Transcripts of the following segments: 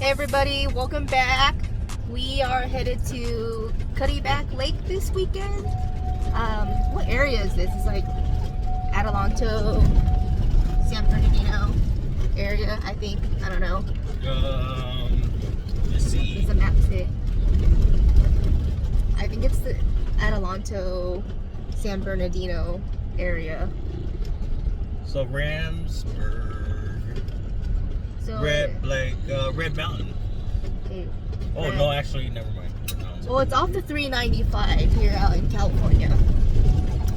Hey everybody, welcome back. We are headed to Cuddyback Lake this weekend. What area is this? It's like Adelanto, San Bernardino area, I think. I don't know. Let's see. There's a map fit. I think it's the Adelanto, San Bernardino area. So Ramsburg. So Red Mountain. okay, Oh no, actually, never mind. No. well, it's off the 395 here out in California.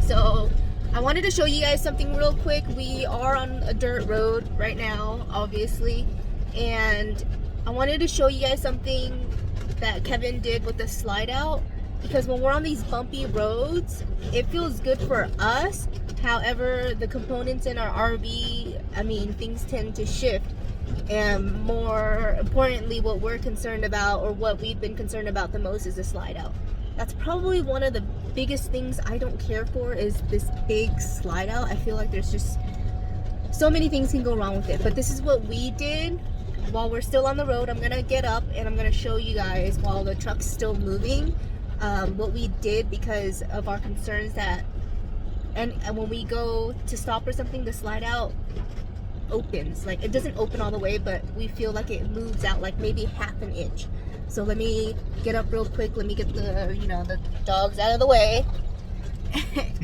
So I wanted to show you guys something real quick. We are on a dirt road right now, obviously, and I wanted to show you guys something that Kevin did with the slide out, because when we're on these bumpy roads, it feels good for us. However, the components in our RV, I mean, things tend to shift. And more importantly, what we're concerned about, or what we've been concerned about the most, is the slide out. That's probably one of the biggest things I don't care for, is this big slide out. I feel like there's just so many things can go wrong with it. But this is what we did while we're still on the road. I'm gonna get up and I'm gonna show you guys while the truck's still moving what we did because of our concerns that, and when we go to stop or something, the slide out opens. Like, it doesn't open all the way, but we feel like it moves out like maybe half an inch. So let me get up real quick. Let me get the the dogs out of the way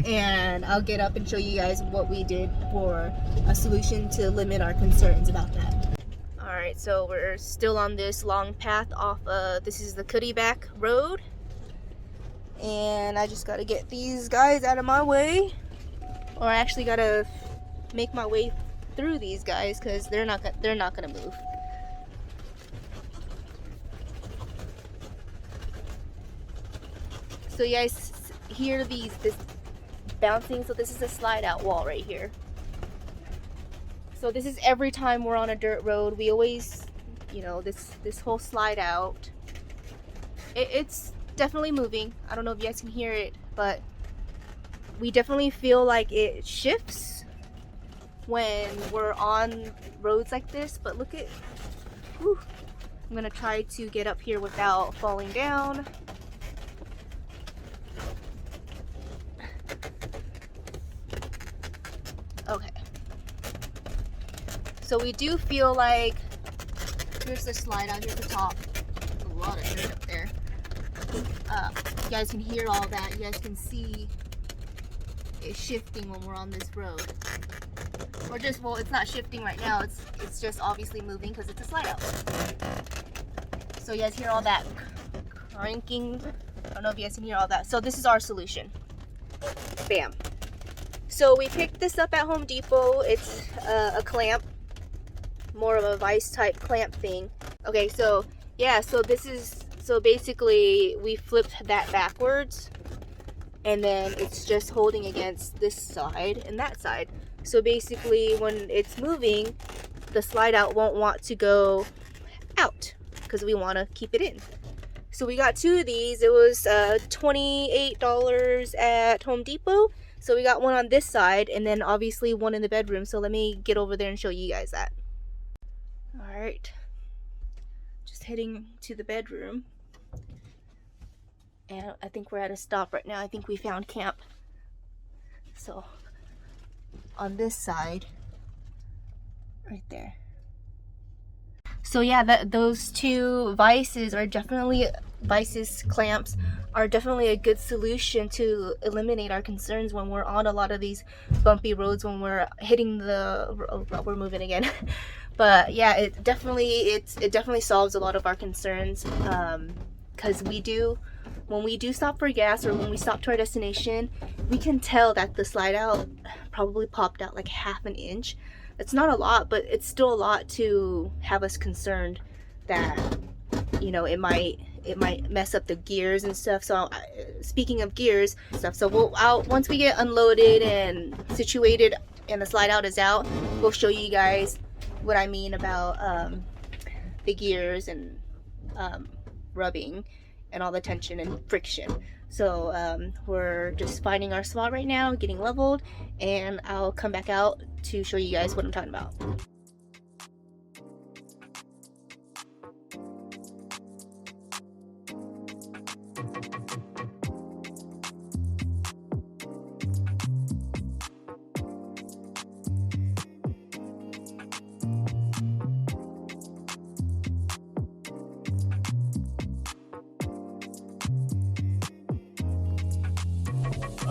and I'll get up and show you guys what we did for a solution to limit our concerns about that. All right, so we're still on this long path off this is the Cuddyback Road, and I just gotta get these guys out of my way, or I actually gotta make my way through these guys because they're not gonna move. So you guys hear this bouncing. So this is a slide out wall right here. So this is every time we're on a dirt road, we always, this whole slide out. It's definitely moving. I don't know if you guys can hear it, but we definitely feel like it shifts when we're on roads like this. But look at, whew, I'm gonna try to get up here without falling down. Okay, so we do feel like, here's the slide out here at the top. A lot of dirt up there. You guys can hear all that. You guys can see it shifting when we're on this road. Or just, well, it's not shifting right now. It's just obviously moving because it's a slide out. So you guys hear all that cranking. I don't know if you guys can hear all that. So this is our solution. Bam. So we picked this up at Home Depot. It's a clamp, more of a vice type clamp thing. Okay, so yeah, so basically we flipped that backwards, and then it's just holding against this side and that side. So basically when it's moving, the slide out won't want to go out because we want to keep it in. So we got two of these. It was $28 at Home Depot. So we got one on this side and then obviously one in the bedroom. So let me get over there and show you guys that. All right, just heading to the bedroom. And I think we're at a stop right now. I think we found camp. So on this side, right there. So yeah, those two clamps are definitely a good solution to eliminate our concerns when we're on a lot of these bumpy roads, when we're hitting we're moving again. But yeah, it definitely solves a lot of our concerns, because when we do stop for gas, or when we stop to our destination, we can tell that the slide out probably popped out like half an inch. It's not a lot, but it's still a lot to have us concerned that it might mess up the gears and stuff. So speaking of gears stuff, so once we get unloaded and situated and the slide out is out, we'll show you guys what I mean about the gears and rubbing and all the tension and friction. So we're just finding our spot right now, getting leveled, and I'll come back out to show you guys what I'm talking about.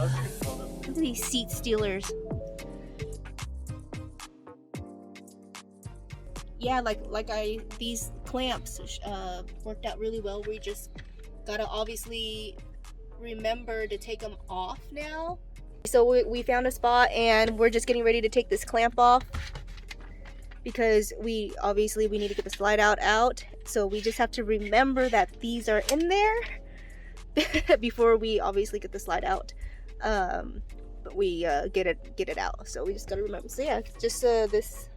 Look at these seat stealers. Yeah, these clamps worked out really well. We just gotta obviously remember to take them off now. So we found a spot and we're just getting ready to take this clamp off because we need to get the slide out. So we just have to remember that these are in there before we obviously get the slide out. But we get it out. So we just gotta remember. So yeah, just this.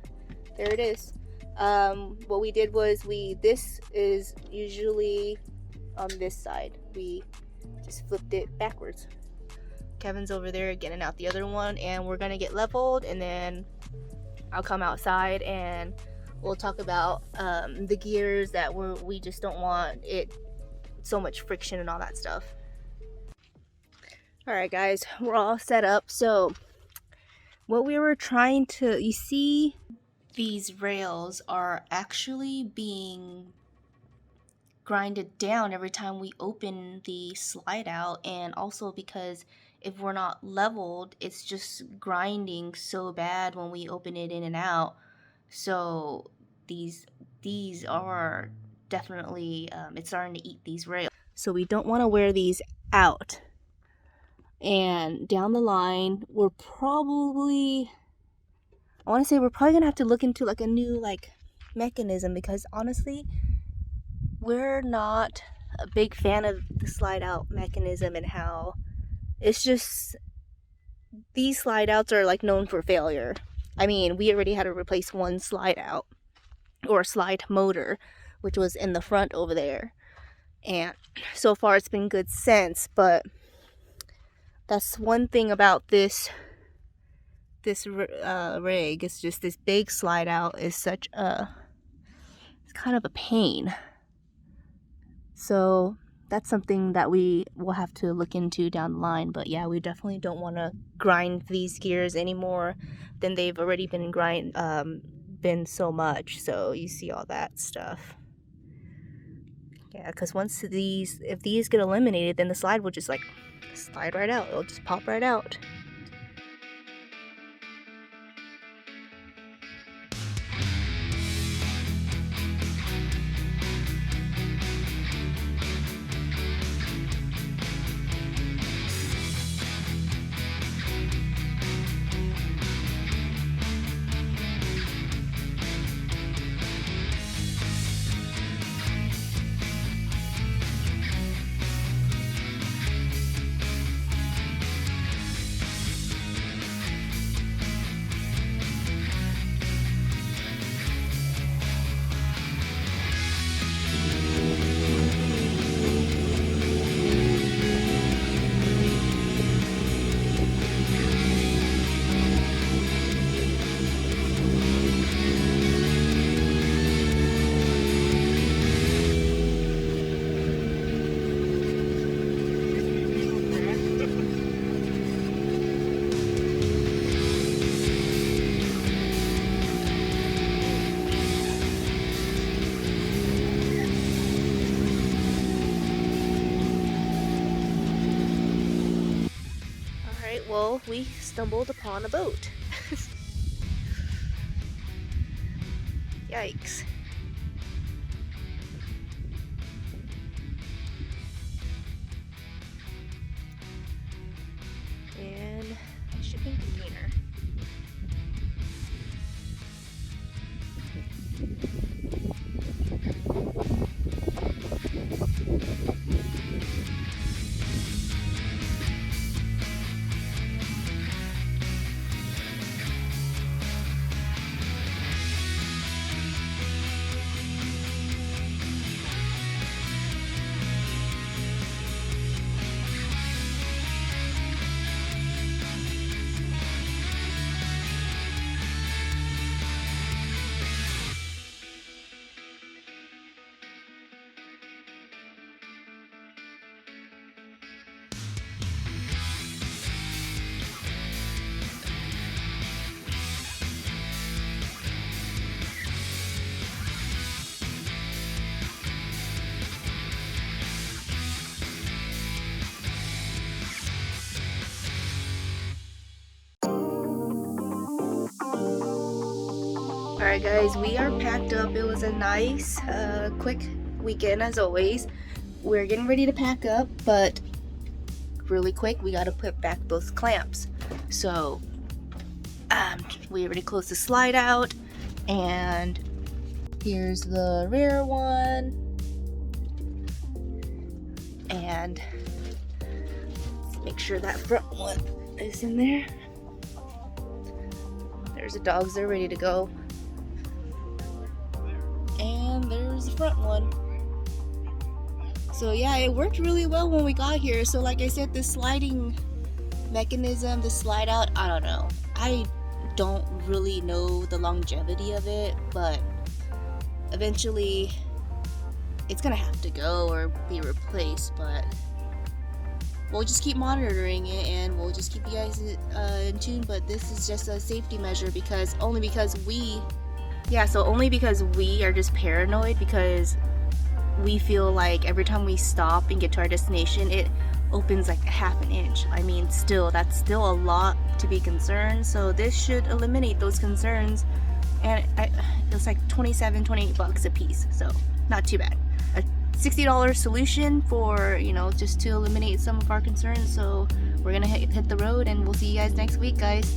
There it is. What we did was this is usually on this side. We just flipped it backwards. Kevin's over there getting out the other one, and we're gonna get leveled, and then I'll come outside and we'll talk about the gears that we just don't want it so much friction and all that stuff. All right, guys, we're all set up. So what we were trying to, you see, these rails are actually being grinded down every time we open the slide out, and also because if we're not leveled, it's just grinding so bad when we open it in and out. So these are definitely it's starting to eat these rails, so we don't want to wear these out. And down the line, we're probably gonna have to look into like a new mechanism, because honestly we're not a big fan of the slide out mechanism and how it's just, these slide outs are like known for failure. I mean, we already had to replace one slide out or slide motor, which was in the front over there, and so far it's been good since. But that's one thing about this rig. It's just this big slide out is such a, it's kind of a pain. So that's something that we will have to look into down the line. But yeah, we definitely don't want to grind these gears any more than they've already been so much. So you see all that stuff. Yeah, because once if these get eliminated, then the slide will just slide right out. It'll just pop right out. Well, we stumbled upon a boat. Yikes. And a shipping container. Alright guys, we are packed up. It was a nice, quick weekend as always. We're getting ready to pack up, but really quick, we gotta put back those clamps. So, we already closed the slide out, and here's the rear one. And let's make sure that front one is in there. There's the dogs, they're ready to go. And there's the front one. So yeah, it worked really well when we got here. So like I said, the sliding mechanism, the slide out, I don't know. I don't really know the longevity of it, but eventually it's gonna have to go or be replaced, but we'll just keep monitoring it and we'll just keep you guys in tune. But this is just a safety measure only because we are just paranoid, because we feel like every time we stop and get to our destination, it opens like half an inch. I mean, that's still a lot to be concerned. So this should eliminate those concerns, and it's like $28 a piece, so not too bad. A $60 solution for, just to eliminate some of our concerns. So we're gonna hit the road, and we'll see you guys next week, guys.